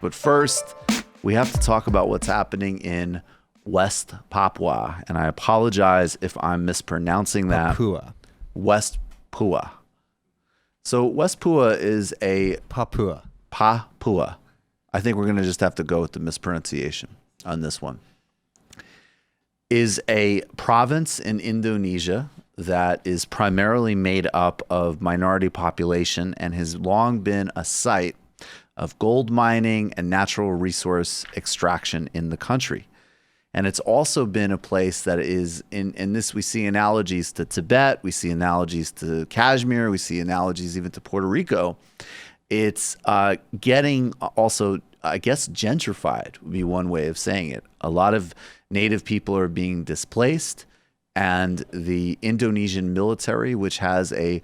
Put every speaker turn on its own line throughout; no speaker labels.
But first, we have to talk about what's happening in West Papua. And I apologize if I'm mispronouncing that.
Papua.
West Papua. So West Papua is a...
Papua.
Papua. I think we're going to just have to go with the mispronunciation on this one. Is a province in Indonesia that is primarily made up of minority population and has long been a site of gold mining and natural resource extraction in the country. And it's also been a place that is, in this, we see analogies to Tibet, we see analogies to Kashmir, we see analogies even to Puerto Rico. It's getting also, I guess, gentrified would be one way of saying it. A lot of native people are being displaced, and the Indonesian military, which has a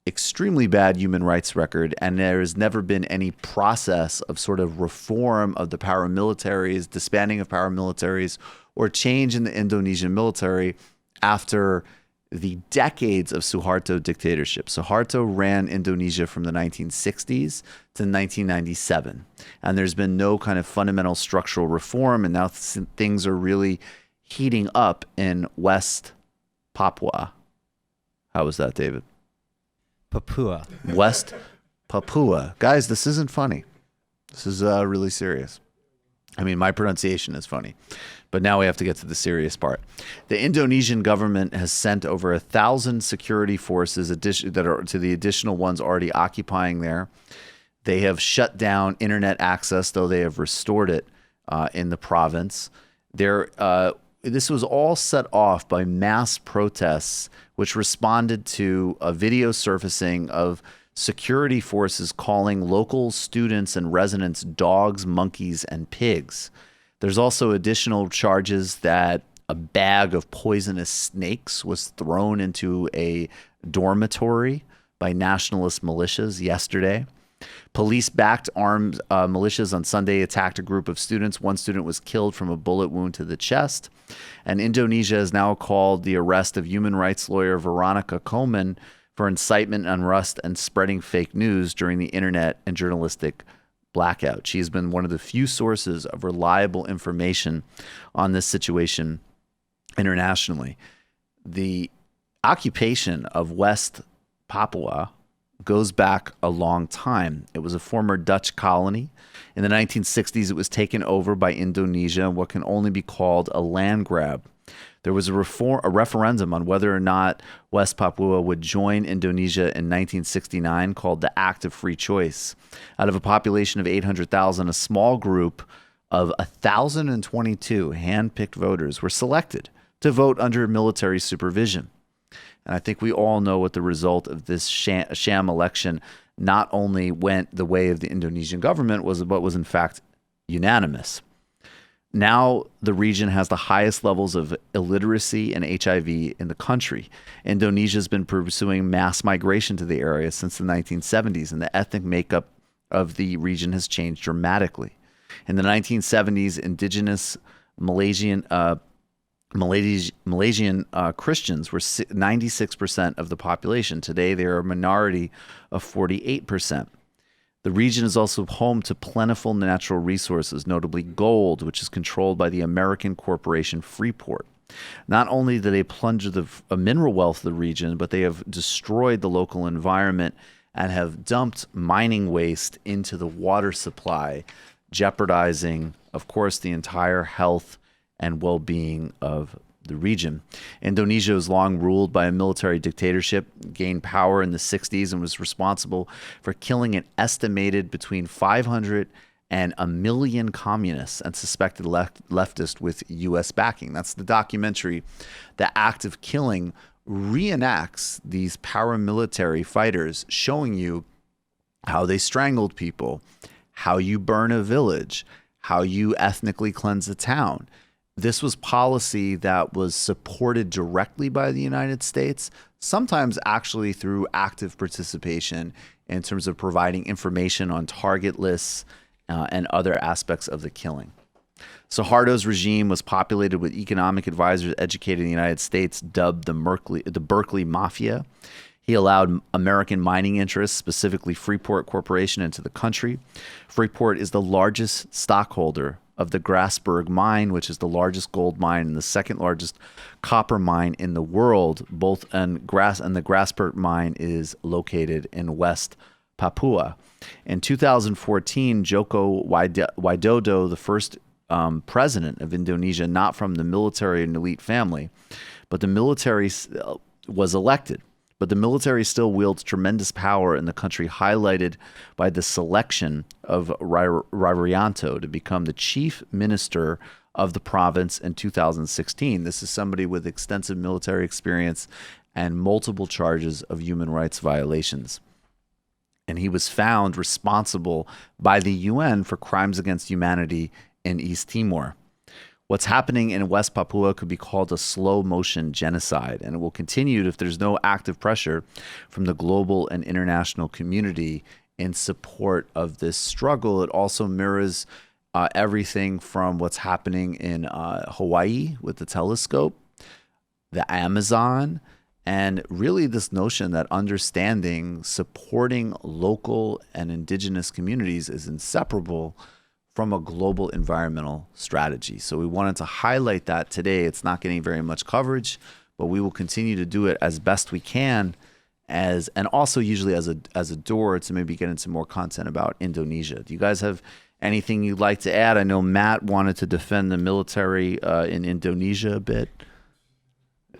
extremely bad human rights record, and there has never been any process of sort of reform of the paramilitaries, disbanding of paramilitaries, or change in the Indonesian military after the decades of Suharto dictatorship. Suharto ran Indonesia from the 1960s to 1997, and there's been no kind of fundamental structural reform, and now things are really heating up in West Papua. How was that, David?
Papua.
West Papua. Guys, this isn't funny. This is really serious. I mean, my pronunciation is funny, but now we have to get to the serious part. The Indonesian government has sent over 1,000 security forces that are to the additional ones already occupying there. They have shut down internet access, though they have restored it in the province. This was all set off by mass protests, which responded to a video surfacing of security forces calling local students and residents dogs, monkeys, and pigs. There's also additional charges that a bag of poisonous snakes was thrown into a dormitory by nationalist militias yesterday. Police-backed armed militias on Sunday attacked a group of students. One student was killed from a bullet wound to the chest. And Indonesia has now called the arrest of human rights lawyer Veronica Koeman for incitement, unrest, and spreading fake news during the internet and journalistic blackout. She has been one of the few sources of reliable information on this situation internationally. The occupation of West Papua goes back a long time. It was a former Dutch colony. In the 1960s, it was taken over by Indonesia, what can only be called a land grab. There was a referendum on whether or not West Papua would join Indonesia in 1969 called the Act of Free Choice. Out of a population of 800,000, a small group of 1,022 hand-picked voters were selected to vote under military supervision. And I think we all know what the result of this sham election not only went the way of the Indonesian government, but was in fact unanimous. Now the region has the highest levels of illiteracy and HIV in the country. Indonesia has been pursuing mass migration to the area since the 1970s, and the ethnic makeup of the region has changed dramatically. In the 1970s, indigenous Malaysian Christians were 96% of the population. Today, they are a minority of 48%. The region is also home to plentiful natural resources, notably gold, which is controlled by the American corporation Freeport. Not only do they plunge the mineral wealth of the region, but they have destroyed the local environment and have dumped mining waste into the water supply, jeopardizing, of course, the entire health and well-being of the region. Indonesia was long ruled by a military dictatorship, gained power in the 60s, and was responsible for killing an estimated between 500 and 1 million communists and suspected leftists with U.S. backing. That's the documentary. The act of killing reenacts these paramilitary fighters, showing you how they strangled people, how you burn a village, how you ethnically cleanse a town. This was policy that was supported directly by the United States, sometimes actually through active participation in terms of providing information on target lists and other aspects of the killing. Suharto's regime was populated with economic advisors educated in the United States, dubbed the Berkeley Mafia. He allowed American mining interests, specifically Freeport Corporation, into the country. Freeport is the largest stockholder of the Grasberg mine, which is the largest gold mine and the second largest copper mine in the world. And the Grasberg mine is located in West Papua. In 2014, Joko Widodo, the first president of Indonesia, not from the military and elite family, but the military was elected. But the military still wields tremendous power in the country, highlighted by the selection of Rarianto to become the chief minister of the province in 2016. This is somebody with extensive military experience and multiple charges of human rights violations. And he was found responsible by the UN for crimes against humanity in East Timor. What's happening in West Papua could be called a slow motion genocide, and it will continue if there's no active pressure from the global and international community in support of this struggle. It also mirrors everything from what's happening in Hawaii with the telescope, the Amazon, and really this notion that understanding, supporting local and indigenous communities is inseparable from a global environmental strategy. So we wanted to highlight that today. It's not getting very much coverage, but we will continue to do it as best we can, and also usually as a door to maybe get into more content about Indonesia. Do you guys have anything you'd like to add? I know Matt wanted to defend the military in Indonesia a bit.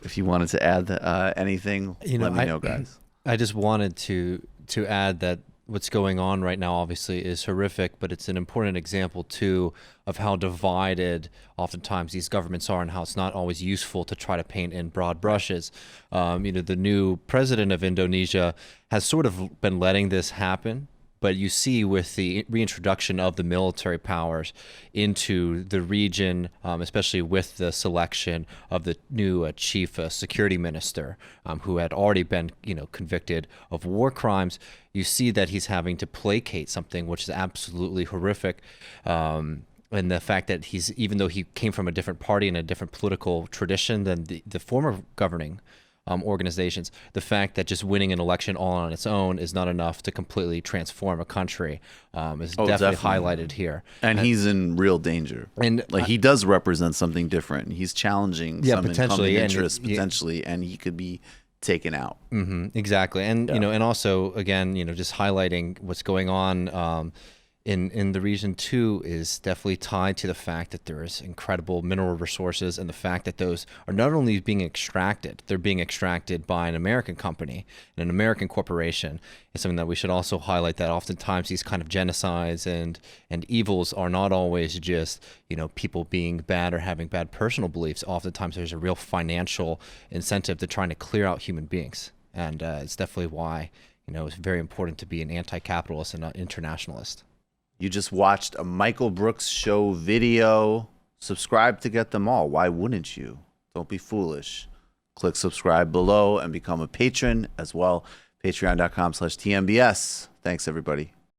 If you wanted to add anything, let me know, guys.
I just wanted to add that what's going on right now obviously is horrific, but it's an important example too of how divided oftentimes these governments are and how it's not always useful to try to paint in broad brushes. The new president of Indonesia has sort of been letting this happen, but you see with the reintroduction of the military powers into the region, especially with the selection of the new chief security minister, who had already been, convicted of war crimes, you see that he's having to placate something which is absolutely horrific. And the fact that even though he came from a different party and a different political tradition than the former governing organizations, the fact that just winning an election all on its own is not enough to completely transform a country is definitely highlighted here.
And he's in real danger. And he does represent something different. He's challenging some incumbent interests potentially, and he could be taken out.
Mm-hmm, exactly. And and also again, just highlighting what's going on in the region too is definitely tied to the fact that there is incredible mineral resources, and the fact that those are not only being extracted, they're being extracted by an American company and an American corporation. It's something that we should also highlight, that oftentimes these kind of genocides and evils are not always just people being bad or having bad personal beliefs. Oftentimes there's a real financial incentive to trying to clear out human beings, and it's definitely why it's very important to be an anti-capitalist and an internationalist.
You just watched a Michael Brooks show video. Subscribe to get them all. Why wouldn't you? Don't be foolish. Click subscribe below and become a patron as well. Patreon.com/TMBS. Thanks, everybody.